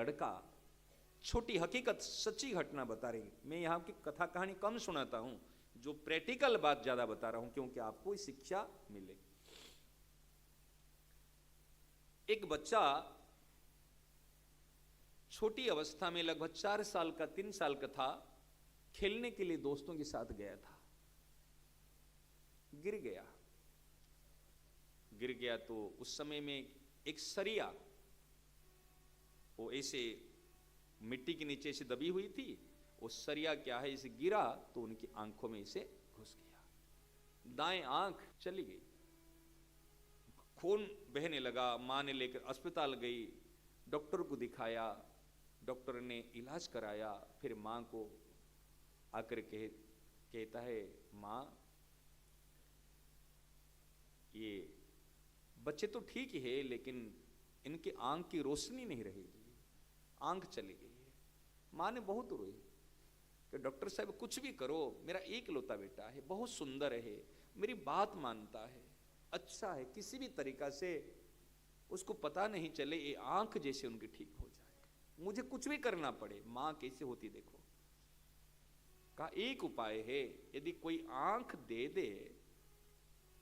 लड़का, छोटी हकीकत सच्ची घटना बता रही, मैं यहां की कथा कहानी कम सुनाता हूं, जो प्रैक्टिकल बात ज्यादा बता रहा हूं क्योंकि आपको शिक्षा मिले। एक बच्चा छोटी अवस्था में लगभग 4 साल का 3 साल का था, खेलने के लिए दोस्तों के साथ गया था, गिर गया। गिर गया तो उस समय में एक सरिया वो ऐसे मिट्टी के नीचे से दबी हुई थी, वो सरिया क्या है इसे गिरा तो उनकी आंखों में इसे घुस गया, दाएं आंख चली गई, खून बहने लगा। मां ने लेकर अस्पताल गई, डॉक्टर को दिखाया, डॉक्टर ने इलाज कराया, फिर मां को आकर कहता है, मां ये बच्चे तो ठीक है लेकिन इनकी आंख की रोशनी नहीं रहेगी, आंख चली गई है। मां ने बहुत रोई कि डॉक्टर साहब कुछ भी करो, मेरा एक लौता बेटा है, बहुत सुंदर है, मेरी बात मानता है, अच्छा है, किसी भी तरीका से उसको पता नहीं चले ये आंख जैसे उनकी ठीक हो जाए, मुझे कुछ भी करना पड़े। मां कैसे होती देखो। का एक उपाय है, यदि कोई आंख दे दे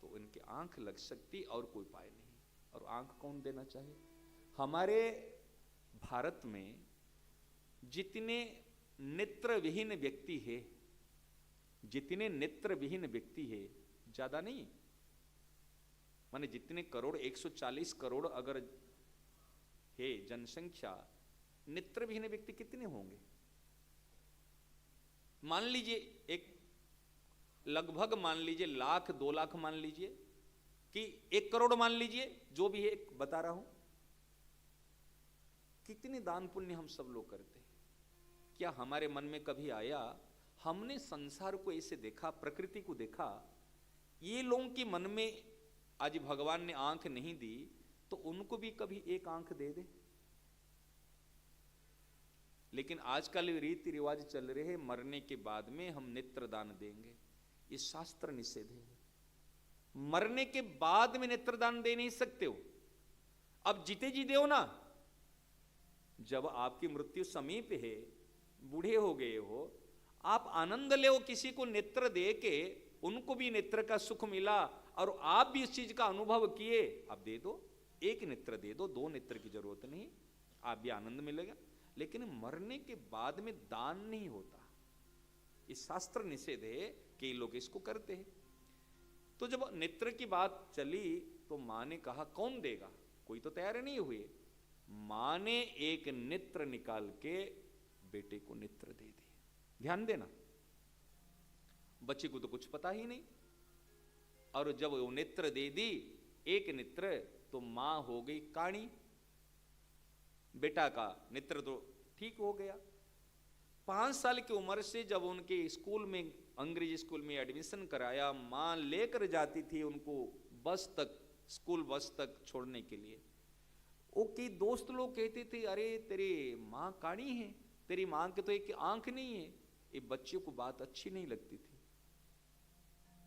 तो उनकी आंख लग सकती और कोई उपाय नहीं। और आंख कौन देना चाहे? हमारे भारत में जितने नेत्रविहीन व्यक्ति है, जितने नेत्रविहीन व्यक्ति है, ज्यादा नहीं, माने जितने करोड़ 140 करोड़ अगर है जनसंख्या, नेत्रविहीन व्यक्ति कितने होंगे? मान लीजिए एक लगभग मान लीजिए 1,00,000 2,00,000 मान लीजिए कि 1 करोड़ मान लीजिए, जो भी है बता रहा हूं, कितने दान पुण्य हम सब लोग करते हैं। क्या हमारे मन में कभी आया, हमने संसार को ऐसे देखा, प्रकृति को देखा, ये लोगों के मन में आज भगवान ने आंख नहीं दी तो उनको भी कभी एक आंख दे दे। लेकिन आजकल रीति रिवाज चल रहे हैं, मरने के बाद में हम नेत्रदान देंगे, ये शास्त्र निषेध है। मरने के बाद में नेत्रदान दे नहीं सकते हो, अब जीते जी दो ना। जब आपकी मृत्यु समीप है, बूढ़े हो गए हो, आप आनंद ले, किसी को नेत्र दे के उनको भी नेत्र का सुख मिला और आप भी इस चीज का अनुभव किए, आप दे दो, एक नेत्र दे दो, 2 नेत्र की जरूरत नहीं, आप भी आनंद मिलेगा। लेकिन मरने के बाद में दान नहीं होता, इस शास्त्र निषेध है कि लोग इसको करते हैं। तो जब नेत्र की बात चली तो मां ने कहा कौन देगा, कोई तो तैयार नहीं हुए। मां ने एक नेत्र निकाल के बेटे को नेत्र दे दिए। ध्यान देना, बच्चे को तो कुछ पता ही नहीं, और जब वो नेत्र दे दी एक नेत्र, तो मां हो गई काणी, बेटा का नेत्र तो ठीक हो गया। 5 साल की उम्र से जब उनके स्कूल में, अंग्रेजी स्कूल में एडमिशन कराया, मां लेकर जाती थी उनको बस तक, स्कूल बस तक छोड़ने के लिए। वो कई दोस्त लोग कहते थे, अरे तेरी मां काणी है, तेरी मां के तो एक आंख नहीं है। ये बच्चे को बात अच्छी नहीं लगती थी।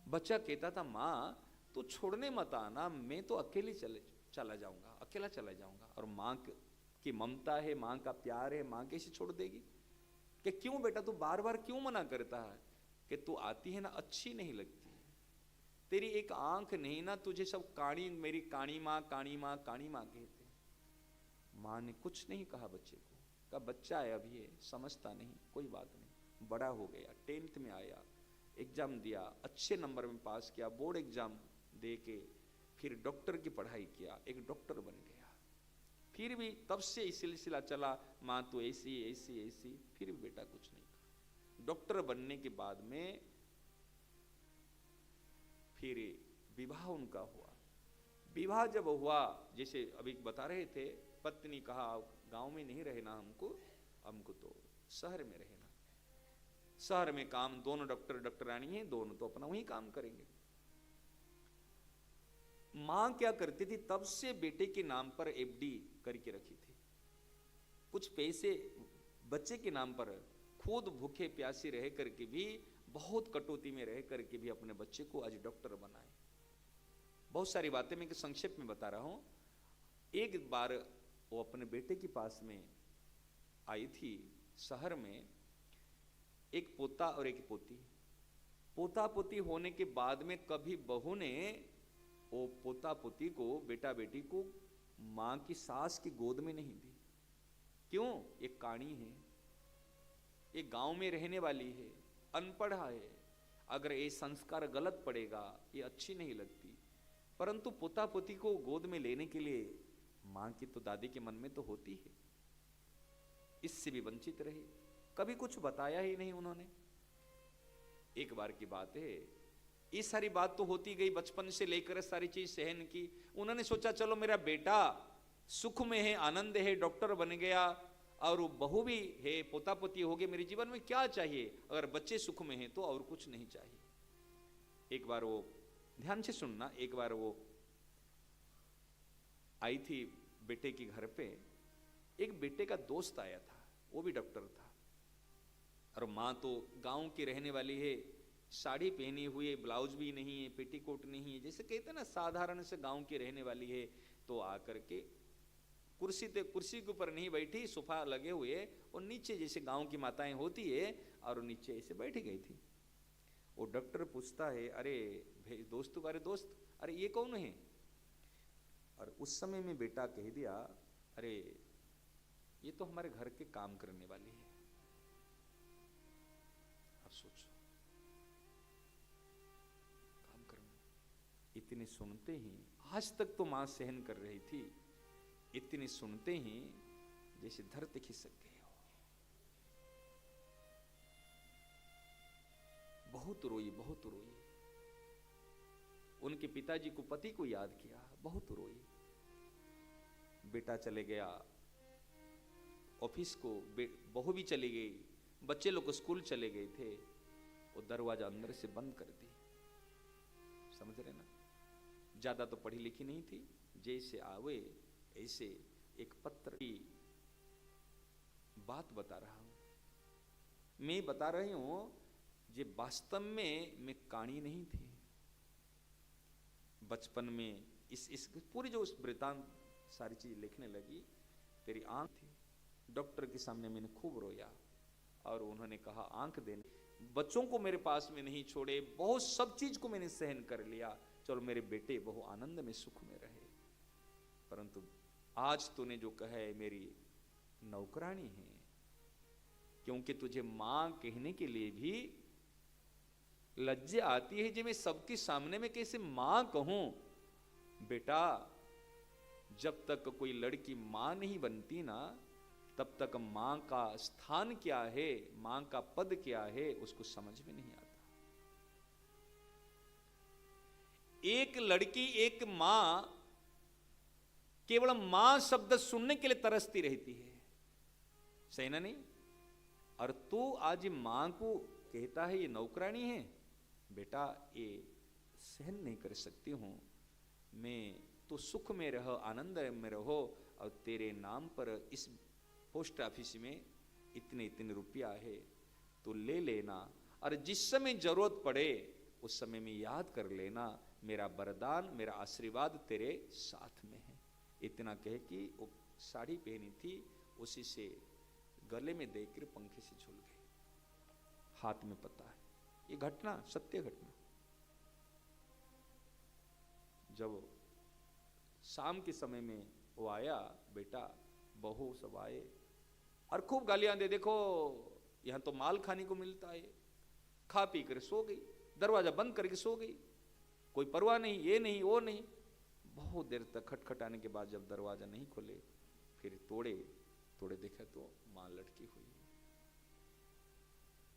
बच्चा कहता था, मां तो छोड़ने मत आना, मैं तो अकेले चला जाऊंगा, अकेला चला जाऊंगा। और मां की ममता है, मां का प्यार है, मां कैसे छोड़ देगी? कि क्यों बेटा तू बार बार क्यों मना करता है? कि तू आती है ना, अच्छी नहीं लगती, तेरी एक आंख नहीं ना, तुझे सब काणी, मेरी काणी मां, काणी मां, काणी मां कहते। मां ने कुछ नहीं कहा बच्चे को, कहा बच्चा है अभी, है समझता नहीं, कोई बात नहीं। बड़ा हो गया, 10th में आया, एग्जाम दिया, अच्छे नंबर में पास किया, बोर्ड एग्जाम दे के फिर डॉक्टर की पढ़ाई किया, एक डॉक्टर बन गया। फिर भी तब से सिलसिला चला, मां तो ऐसी ऐसी ऐसी, फिर भी बेटा कुछ नहीं कहा। डॉक्टर बनने के बाद में फिर विवाह उनका हुआ। विवाह जब हुआ, जैसे अभी बता रहे थे, पत्नी कहा गांव में नहीं रहना हमको, हमको तो शहर में रहना, शहर में काम, दोनों डॉक्टर डॉक्टरानी हैं, दोनों तो अपना वही काम करेंगे। मां क्या करती थी, तब से बेटे के नाम पर एफडी करके रखी थी, कुछ पैसे बच्चे के नाम पर, खुद भूखे प्यासे रह करके भी, बहुत कटौती में रह करके भी अपने बच्चे को आज डॉक्टर बनाए। बहुत सारी बातें मैं संक्षेप में बता रहा हूं। एक बार वो अपने बेटे के पास में आई थी शहर में, एक पोता और एक पोती। पोता पोती होने के बाद में कभी बहू ने वो पोता पोती को, बेटा बेटी को मां की सास की गोद में नहीं दी। क्यों? ये काणी है, ये गांव में रहने वाली है, अनपढ़ा है, अगर ये संस्कार गलत पड़ेगा ये अच्छी नहीं लगती। परंतु पोता पोती को गोद में लेने के लिए मां की तो, दादी के मन में तो होती है, इससे भी वंचित रही, कभी कुछ बताया ही नहीं उन्होंने। एक बार की बात है, ये सारी बात तो होती गई, बचपन से लेकर सारी चीज सहन की। उन्होंने सोचा चलो मेरा बेटा सुख में है, आनंद है, डॉक्टर बन गया, और बहू भी है, पोता पोती हो गए, मेरे जीवन में क्या चाहिए? अगर बच्चे सुख में हैं तो और कुछ नहीं चाहिए। एक बार वो, ध्यान से सुनना, एक बार वो आई थी बेटे के घर पे, एक बेटे का दोस्त आया था, वो भी डॉक्टर था, और मां तो गांव की रहने वाली है, साड़ी पहनी हुई है, ब्लाउज भी नहीं है, पेटीकोट नहीं है, जैसे कहते हैं ना साधारण से गांव की रहने वाली है। तो आकर के कुर्सी के ऊपर नहीं बैठी, सोफा लगे हुए और नीचे जैसे गांव की माताएं होती है, और नीचे ऐसे बैठी गई थी। वो डॉक्टर पूछता है, अरे दोस्त, अरे दोस्त, अरे ये कौन है? और उस समय में बेटा कह दिया, अरे ये तो हमारे घर के काम करने वाली है। अब सोचो, काम करने, इतने सुनते ही, आज तक तो मां सहन कर रही थी, इतने सुनते ही जैसे धरती खिसक गई हो। बहुत रोई, बहुत रोई, उनके पिताजी को, पति को याद किया, बहुत रोई। बेटा चले गया ऑफिस को, बहू भी चली गई, बच्चे लोग स्कूल चले गए थे, वो दरवाजा अंदर से बंद कर दी। समझ रहे ना? ज्यादा तो पढ़ी लिखी नहीं थी, जैसे आवे ऐसे एक पत्र की बात बता रहा हूं, मैं बता रही हूं, जे वास्तव में मैं काणी नहीं थी। बचपन में इस पूरी जो वृतांत सारी चीज लिखने लगी, तेरी आंख थी, डॉक्टर के सामने मैंने खूब रोया, और उन्होंने कहा आंख देने, बच्चों को मेरे पास में नहीं छोड़े, बहुत सब चीज को मैंने सहन कर लिया, चलो मेरे बेटे बहु आनंद में सुख में रहे, परंतु आज तूने जो कहा है मेरी नौकरानी है, क्योंकि तुझे मां कहने के लिए भी लज्जा आती है, जो मैं सबके सामने में कैसे मां कहूं। बेटा, जब तक कोई लड़की मां नहीं बनती ना, तब तक मां का स्थान क्या है, मां का पद क्या है, उसको समझ में नहीं आता। एक लड़की, एक मां, केवल मां शब्द सुनने के लिए तरसती रहती है, सही ना? नहीं? और तू आज मां को कहता है ये नौकरानी है। बेटा, ये सहन नहीं कर सकती हूं मैं, तो सुख में रहो, आनंद में रहो, और तेरे नाम पर इस पोस्ट ऑफिस में इतने इतने रुपया है, तो ले लेना, और जिस समय जरूरत पड़े उस समय में याद कर लेना, मेरा वरदान, मेरा आशीर्वाद तेरे साथ में है। इतना कह कि वो साड़ी पहनी थी, उसी से गले में देकर पंखे से झूल गई, हाथ में पता है। ये घटना सत्य घटना। जब शाम के समय में वो आया, बेटा बहू सब आए, और खूब गालियां दे, देखो यहां तो माल खाने को मिलता है, खा पी कर सो गई, दरवाजा बंद करके सो गई, कोई परवाह नहीं, ये नहीं वो नहीं। बहुत देर तक खटखटाने के बाद जब दरवाजा नहीं खोले, फिर तोड़े देखा तो मां लटकी हुई,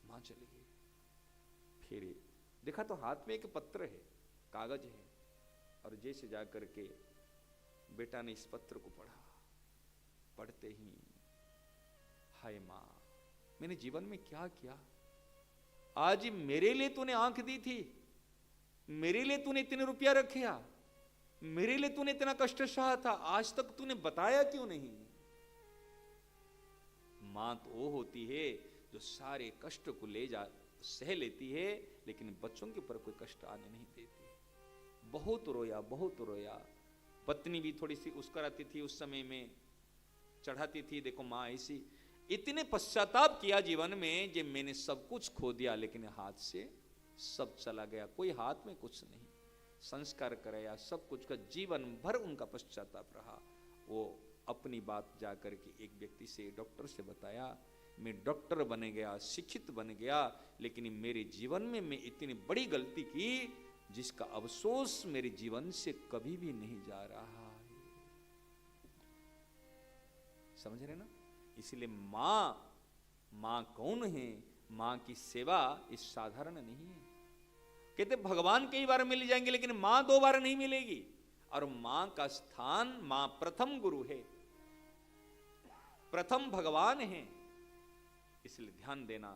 मां चली गई। फिर देखा तो हाथ में एक पत्र है, कागज है, और जैसे जाकर के बेटा ने इस पत्र को पढ़ा, पढ़ते ही हाय मां, मैंने जीवन में क्या किया? आज मेरे लिए तूने आंख दी थी, मेरे लिए तूने इतने रुपया रखा, मेरे लिए तूने इतना कष्ट सहा था, आज तक तूने बताया क्यों नहीं? मां तो वो होती है जो सारे कष्ट को ले जा सह लेती है, लेकिन बच्चों के ऊपर कोई कष्ट आने नहीं देती। बहुत रोया, बहुत रोया। पत्नी भी थोड़ी सी उस्कराती थी, उस समय में चढ़ाती थी, देखो मां ऐसी, इतने पश्चाताप किया जीवन में जे मैंने सब कुछ खो दिया, लेकिन हाथ से सब चला गया, कोई हाथ में कुछ नहीं। संस्कार कराया, सब कुछ का, जीवन भर उनका पश्चाताप रहा। वो अपनी बात जाकर के एक व्यक्ति से, डॉक्टर से बताया, मैं डॉक्टर बन गया, शिक्षित बन गया, लेकिन मेरे जीवन में मैं इतनी बड़ी गलती की जिसका अफसोस मेरे जीवन से कभी भी नहीं जा रहा है। समझ रहे ना? इसलिए मां कौन है? मां की सेवा इस साधारण नहीं है। कहते भगवान कई बार मिल जाएंगे, लेकिन मां 2 बार नहीं मिलेगी। और मां का स्थान, मां प्रथम गुरु है, प्रथम भगवान है। इसलिए ध्यान देना।